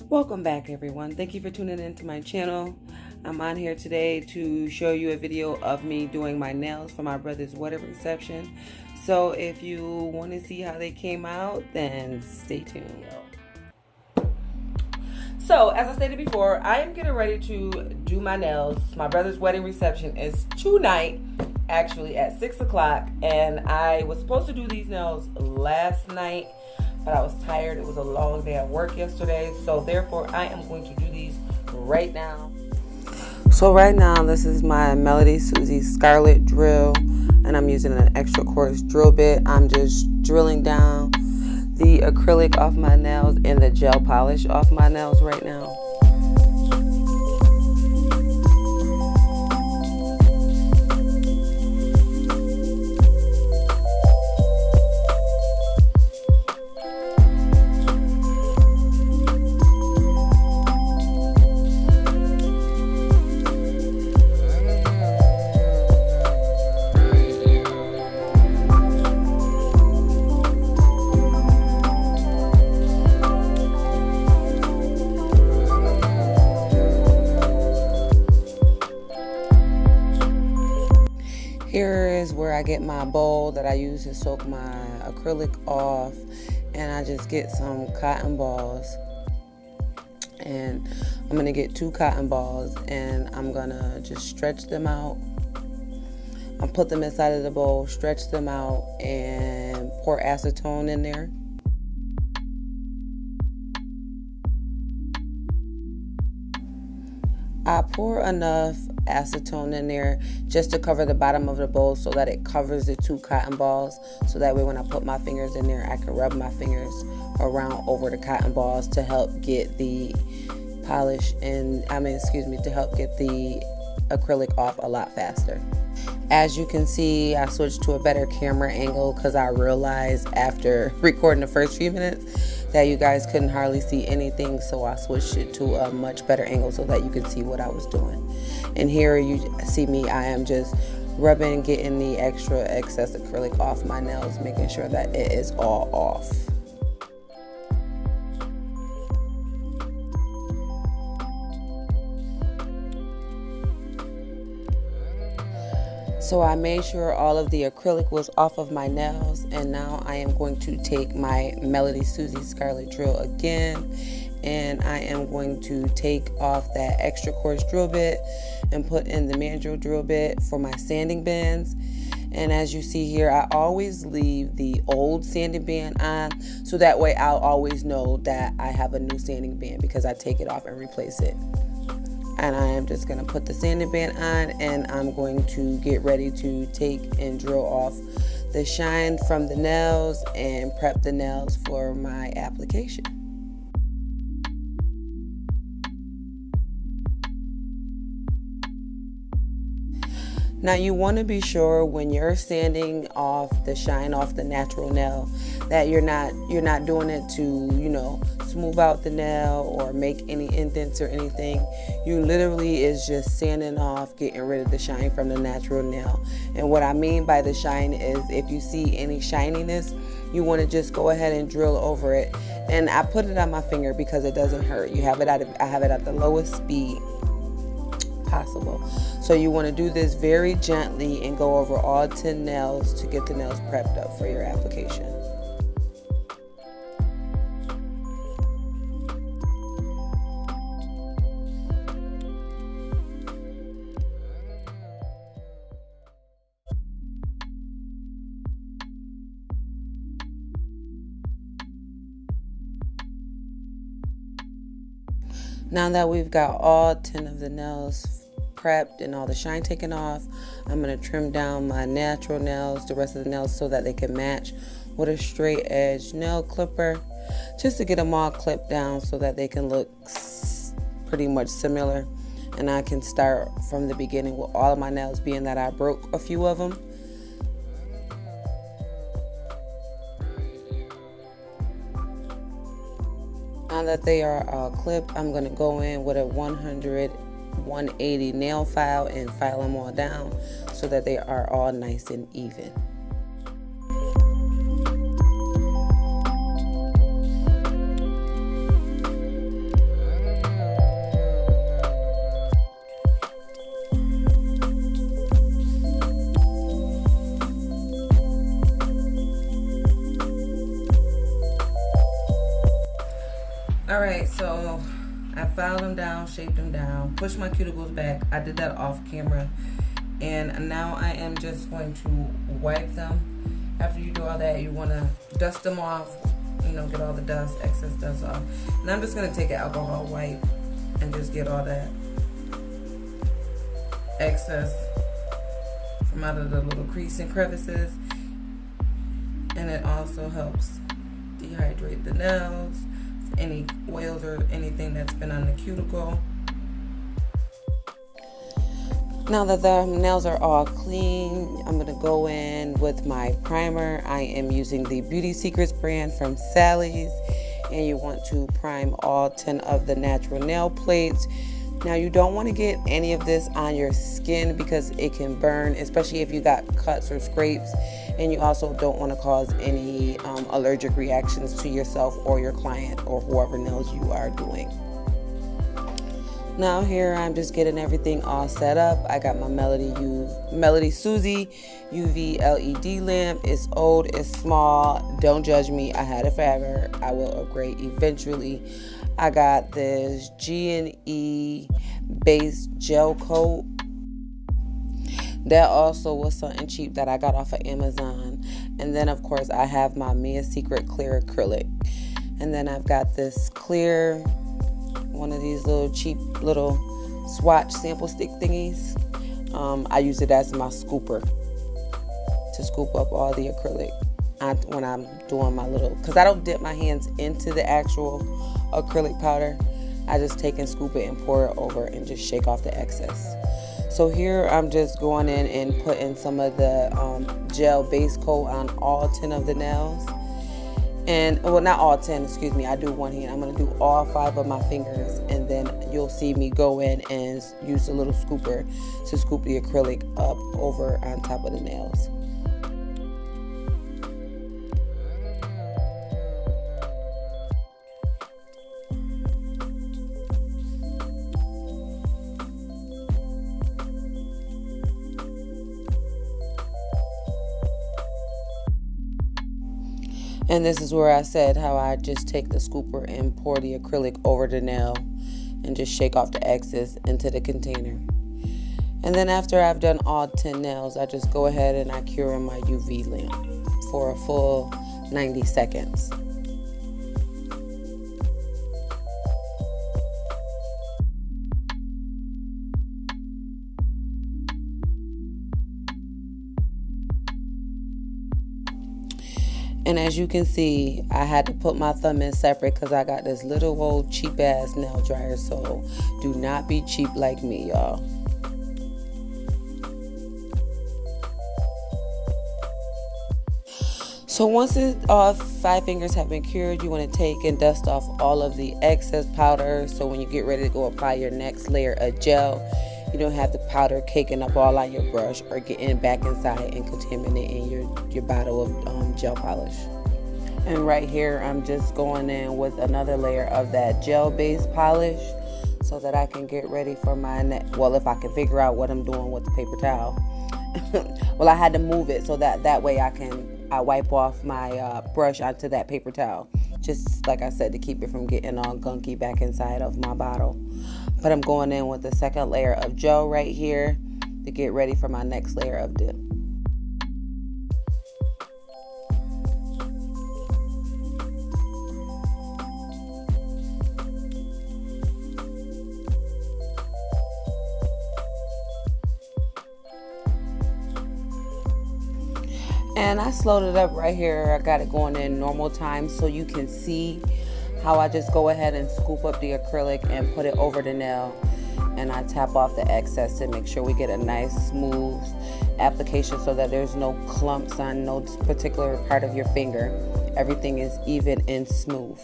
Welcome back, everyone. Thank you for tuning into my channel. I'm on here today to show you a video of me doing my nails for my brother's wedding reception. So if you want to see how they came out, then stay tuned. So as I stated before, I am getting ready to do my nails. My brother's wedding reception is tonight, actually at 6 o'clock, and I was supposed to do these nails last night, but I was tired. It was a long day at work yesterday, so therefore I am going to do these right now. So right now, this is my Melody Susie Scarlet drill, and I'm using an extra coarse drill bit. I'm just drilling down the acrylic off my nails and the gel polish off my nails right now. Here is where I get my bowl that I use to soak my acrylic off, and I just get some cotton balls, and I'm gonna get 2 cotton balls, and I'm gonna just stretch them out. I'll put them inside of the bowl, stretch them out, and pour acetone in there. I pour enough acetone in there just to cover the bottom of the bowl so that it covers the 2 cotton balls, so that way when I put my fingers in there I can rub my fingers around over the cotton balls to help get the polish and to help get the acrylic off a lot faster. As you can see, I switched to a better camera angle because I realized after recording the first few minutes that you guys couldn't hardly see anything, so I switched it to a much better angle so that you could see what I was doing. And here you see me, I am just rubbing, getting the excess acrylic off my nails, making sure that it is all off. So I made sure all of the acrylic was off of my nails, and now I am going to take my Melody Susie Scarlet drill again, and I am going to take off that extra coarse drill bit and put in the mandrel drill bit for my sanding bands. And as you see here, I always leave the old sanding band on, so that way I'll always know that I have a new sanding band because I take it off and replace it. And I am just going to put the sanding band on, and I'm going to get ready to take and drill off the shine from the nails and prep the nails for my application. Now you want to be sure when you're sanding off the shine off the natural nail that you're not doing it to, smooth out the nail or make any indents or anything. You literally is just sanding off, getting rid of the shine from the natural nail. And what I mean by the shine is if you see any shininess, you want to just go ahead and drill over it. And I put it on my finger because it doesn't hurt. I have it at the lowest speed possible. So you want to do this very gently and go over all 10 nails to get the nails prepped up for your application. Now that we've got all 10 of the nails prepped and all the shine taken off, I'm going to trim down my natural nails, the rest of the nails, so that they can match with a straight edge nail clipper, just to get them all clipped down so that they can look pretty much similar. And I can start from the beginning with all of my nails, being that I broke a few of them. Now that they are all clipped, I'm going to go in with a 180 nail file and file them all down so that they are all nice and even. All right, so I filed them down, shaped them down, pushed my cuticles back. I did that off camera. And now I am just going to wipe them. After you do all that, you want to dust them off, you know, get all the dust, excess dust off. And I'm just going to take an alcohol wipe and just get all that excess from out of the little crease and crevices. And it also helps dehydrate the nails, any oils or anything that's been on the cuticle. Now that the nails are all clean, I'm going to go in with my primer. I am using the Beauty Secrets brand from Sally's, and you want to prime all 10 of the natural nail plates. Now you don't want to get any of this on your skin because it can burn, especially if you got cuts or scrapes, and you also don't want to cause any allergic reactions to yourself or your client or whoever nails you are doing. Now here I'm just getting everything all set up. I got my Melody Susie UV LED lamp. It's old, it's small. Don't judge me. I had it forever. I will upgrade eventually. I got this G&E base gel coat. That also was something cheap that I got off of Amazon. And then of course I have my Mia Secret clear acrylic. And then I've got this clear, one of these little cheap little swatch sample stick thingies. I use it as my scooper to scoop up all the acrylic when I'm doing my little, because I don't dip my hands into the actual acrylic powder. I just take and scoop it and pour it over and just shake off the excess. So here I'm just going in and putting some of the gel base coat on all 10 of the nails. And, well, not all 10, excuse me, I do one hand. I'm going to do all 5 of my fingers, and then you'll see me go in and use a little scooper to scoop the acrylic up over on top of the nails. And this is where I said how I just take the scooper and pour the acrylic over the nail and just shake off the excess into the container. And then after I've done all 10 nails, I just go ahead and I cure in my UV lamp for a full 90 seconds. And as you can see, I had to put my thumb in separate because I got this little old cheap ass nail dryer. So do not be cheap like me, y'all. So once all 5 fingers have been cured, you want to take and dust off all of the excess powder. So when you get ready to go apply your next layer of gel, you don't have the powder caking up all on your brush or getting back inside and contaminating your bottle of gel polish. And right here, I'm just going in with another layer of that gel-based polish so that I can get ready for my next, well, if I can figure out what I'm doing with the paper towel. Well, I had to move it so that way I wipe off my brush onto that paper towel. Just like I said, to keep it from getting all gunky back inside of my bottle. But I'm going in with the second layer of gel right here to get ready for my next layer of dip. And I slowed it up right here. I got it going in normal time so you can see how I just go ahead and scoop up the acrylic and put it over the nail, and I tap off the excess to make sure we get a nice smooth application so that there's no clumps on no particular part of your finger. Everything is even and smooth.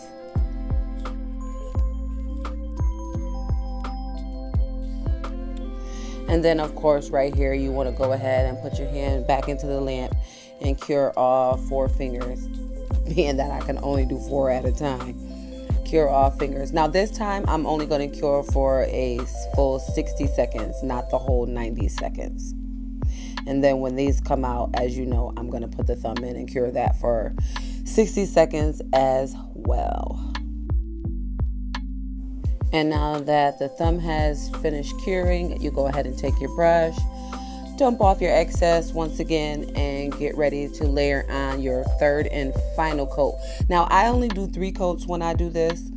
And then of course right here you want to go ahead and put your hand back into the lamp and cure all 4 fingers, being that I can only do 4 at a time. Cure all fingers. Now this time I'm only going to cure for a full 60 seconds, not the whole 90 seconds. And then when these come out, as you know, I'm going to put the thumb in and cure that for 60 seconds as well. And now that the thumb has finished curing, you go ahead and take your brush, dump off your excess once again, and get ready to layer on your third and final coat. Now I only do 3 coats when I do this.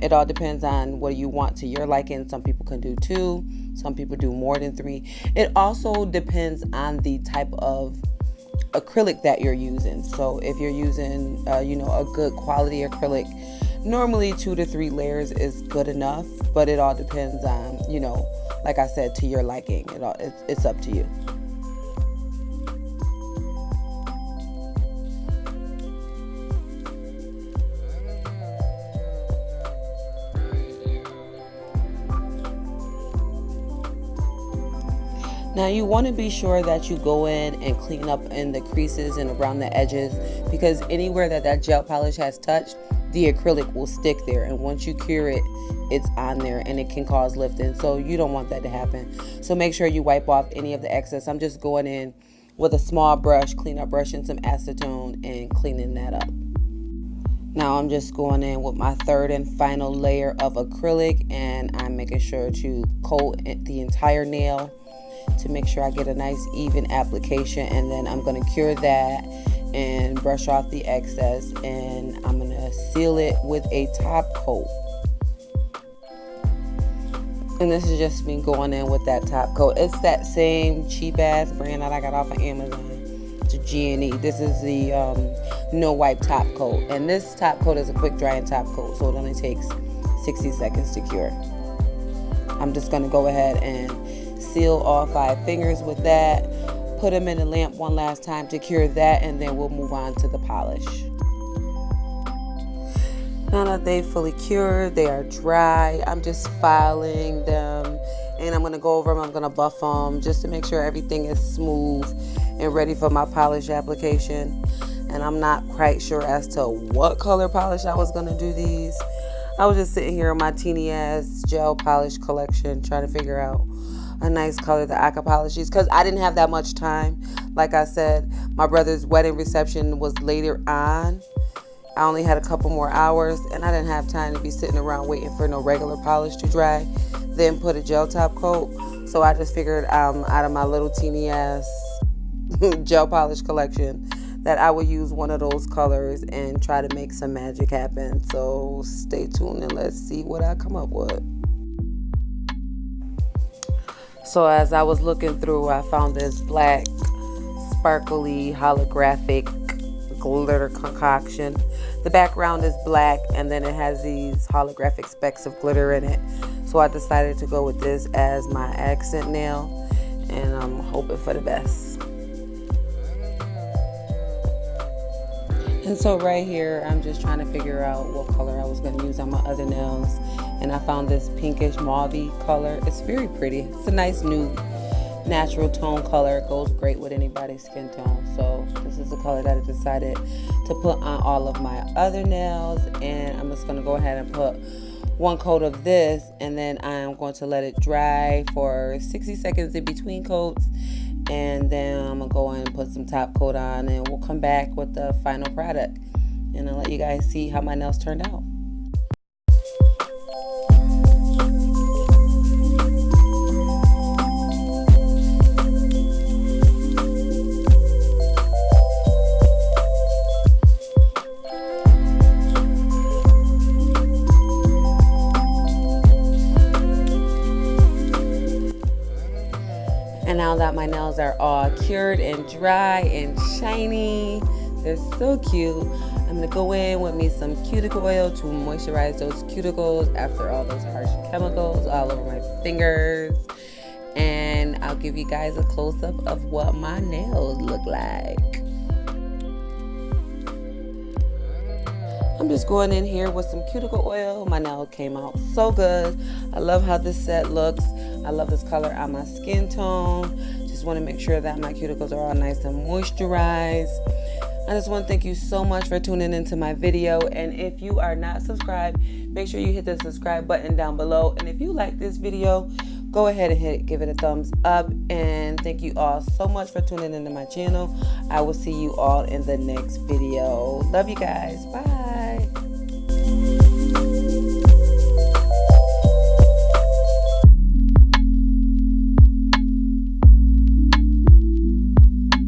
It all depends on what you want to your liking. Some people can do 2, some people do more than 3. It also depends on the type of acrylic that you're using. So if you're using a good quality acrylic, normally 2 to 3 layers is good enough, but it all depends on, like I said, to your liking. It's up to you. Now you want to be sure that you go in and clean up in the creases and around the edges, because anywhere that gel polish has touched, the acrylic will stick there, and once you cure it, it's on there and it can cause lifting. So you don't want that to happen. So make sure you wipe off any of the excess. I'm just going in with a small brush, cleanup brush, and some acetone and cleaning that up. Now I'm just going in with my third and final layer of acrylic, and I'm making sure to coat the entire nail to make sure I get a nice even application. And then I'm going to cure that and brush off the excess, and I'm going to seal it with a top coat. And this is just me going in with that top coat. It's that same cheap ass brand that I got off of Amazon, to G&E. This is the no wipe top coat, and this top coat is a quick drying top coat, so it only takes 60 seconds to cure. I'm just going to go ahead and seal all 5 fingers with that, put them in the lamp one last time to cure that, and then we'll move on to the polish. Now that they've fully cured, they are dry, I'm just filing them, and I'm going to go over them, I'm going to buff them just to make sure everything is smooth and ready for my polish application. And I'm not quite sure as to what color polish I was going to do these. I was just sitting here in my teeny ass gel polish collection trying to figure out a nice color that I could polish these, because I didn't have that much time. Like I said, my brother's wedding reception was later on. I only had a couple more hours, and I didn't have time to be sitting around waiting for no regular polish to dry, then put a gel top coat. So I just figured out of my little teeny ass gel polish collection that I would use one of those colors and try to make some magic happen. So stay tuned and let's see what I come up with. So as I was looking through, I found this black, sparkly, holographic glitter concoction. The background is black, and then it has these holographic specks of glitter in it. So I decided to go with this as my accent nail, and I'm hoping for the best. And so right here, I'm just trying to figure out what color I was going to use on my other nails. And I found this pinkish mauvey color. It's very pretty. It's a nice nude natural tone color. It goes great with anybody's skin tone. So this is the color that I decided to put on all of my other nails. And I'm just going to go ahead and put 1 coat of this. And then I'm going to let it dry for 60 seconds in between coats. And then I'm going to go in and put some top coat on, and we'll come back with the final product. And I'll let you guys see how my nails turned out. And now that my nails are all cured and dry and shiny, they're so cute, I'm going to go in with me some cuticle oil to moisturize those cuticles after all those harsh chemicals all over my fingers. And I'll give you guys a close-up of what my nails look like. I'm just going in here with some cuticle oil. My nail came out so good. I love how this set looks. I love this color on my skin tone. Just want to make sure that my cuticles are all nice and moisturized. I just want to thank you so much for tuning into my video. And if you are not subscribed, make sure you hit the subscribe button down below. And if you like this video, go ahead and give it a thumbs up. And thank you all so much for tuning into my channel. I will see you all in the next video. Love you guys. Bye.